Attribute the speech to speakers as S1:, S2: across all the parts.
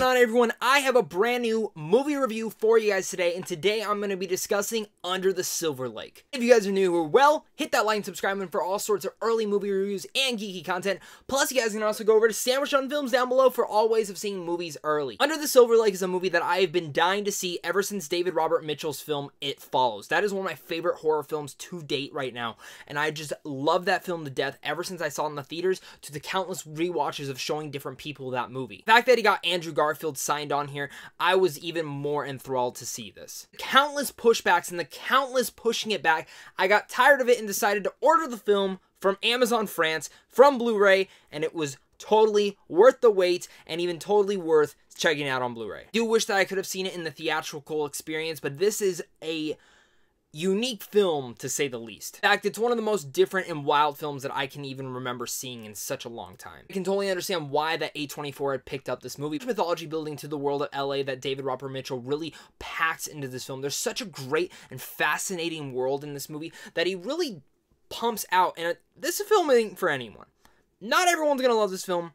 S1: going on, everyone? I have a brand new movie review for you guys today, and today I'm going to be discussing Under the Silver Lake. If you guys are new or well, hit that like and subscribe button for all sorts of early movie reviews and geeky content. Plus, you guys can also go over to Sandwich on Films down below for all ways of seeing movies early. Under the Silver Lake is a movie that I have been dying to see ever since David Robert Mitchell's film It Follows. That is one of my favorite horror films to date right now, and I just love that film to death ever since I saw it in the theaters to the countless rewatches of showing different people that movie. The fact that he got Andrew Garfield signed on here, I was even more enthralled to see this. Countless pushbacks and the countless pushing it back, I got tired of it and decided to order the film from Amazon France, from Blu-ray, and it was totally worth the wait and even totally worth checking out on Blu-ray. I do wish that I could have seen it in the theatrical experience, but this is a unique film, to say the least. In fact, it's one of the most different and wild films that I can even remember seeing in such a long time. I can totally understand why that A24 had picked up this movie. Mythology building to the world of LA that David Robert Mitchell really packs into this film. There's such a great and fascinating world in this movie that he really pumps out, and this film ain't for anyone. Not everyone's gonna love this film.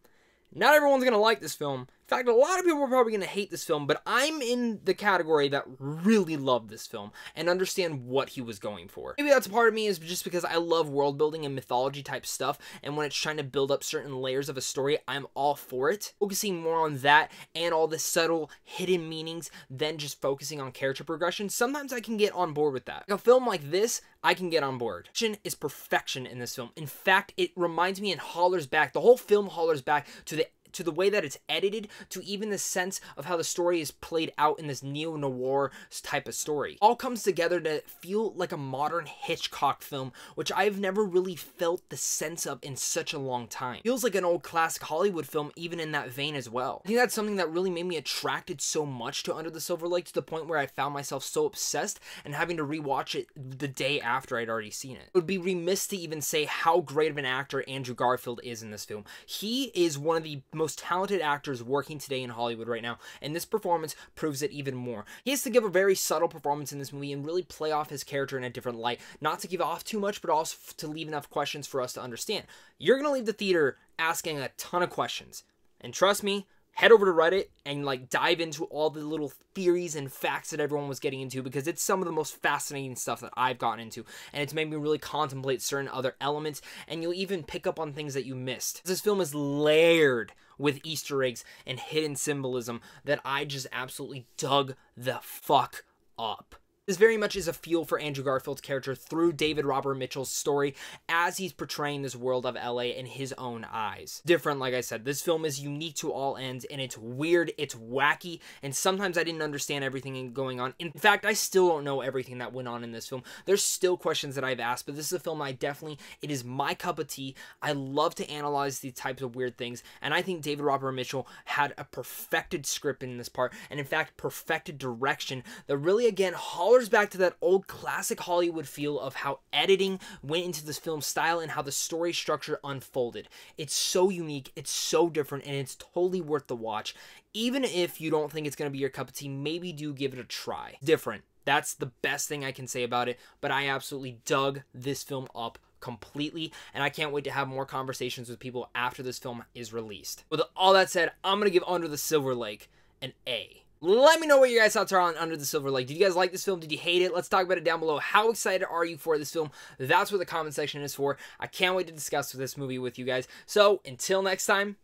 S1: Not everyone's gonna like this film. In fact, a lot of people are probably going to hate this film, but I'm in the category that really love this film and understand what he was going for. Maybe that's a part of me is just because I love world building and mythology type stuff, and when it's trying to build up certain layers of a story, I'm all for it. Focusing more on that and all the subtle hidden meanings than just focusing on character progression, sometimes I can get on board with that. Like a film like this, I can get on board. Action is perfection in this film. In fact, it reminds me and hollers back, the whole film hollers back to the way that it's edited, to even the sense of how the story is played out in this neo-noir type of story. All comes together to feel like a modern Hitchcock film, which I've never really felt the sense of in such a long time. Feels like an old classic Hollywood film even in that vein as well. I think that's something that really made me attracted so much to Under the Silver Lake, to the point where I found myself so obsessed and having to rewatch it the day after I'd already seen it. It would be remiss to even say how great of an actor Andrew Garfield is in this film. He is one of the most talented actors working today in Hollywood right now, and this performance proves it even more. He has to give a very subtle performance in this movie and really play off his character in a different light, not to give off too much, but also to leave enough questions for us to understand. You're gonna leave the theater asking a ton of questions, and trust me, head over to Reddit and like dive into all the little theories and facts that everyone was getting into, because it's some of the most fascinating stuff that I've gotten into, and it's made me really contemplate certain other elements, and you'll even pick up on things that you missed. This film is layered with Easter eggs and hidden symbolism that I just absolutely dug the fuck up. This very much is a feel for Andrew Garfield's character through David Robert Mitchell's story as he's portraying this world of LA in his own eyes. Different, like I said, this film is unique to all ends, and it's weird, it's wacky, and sometimes I didn't understand everything going on. In fact, I still don't know everything that went on in this film. There's still questions that I've asked, but this is a film it is my cup of tea. I love to analyze these types of weird things, and I think David Robert Mitchell had a perfected script in this part, and in fact, perfected direction that really, again, hollers back to that old classic Hollywood feel of how editing went into this film's style and how the story structure unfolded. It's so unique, it's so different, and it's totally worth the watch. Even if you don't think it's going to be your cup of tea, maybe do give it a try. Different. That's the best thing I can say about it, but I absolutely dug this film up completely, and I can't wait to have more conversations with people after this film is released. With all that said, I'm going to give Under the Silver Lake an A. Let me know what your guys' thoughts are on Under the Silver Lake. Did you guys like this film? Did you hate it? Let's talk about it down below. How excited are you for this film? That's what the comment section is for. I can't wait to discuss this movie with you guys. So, until next time,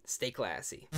S1: stay classy.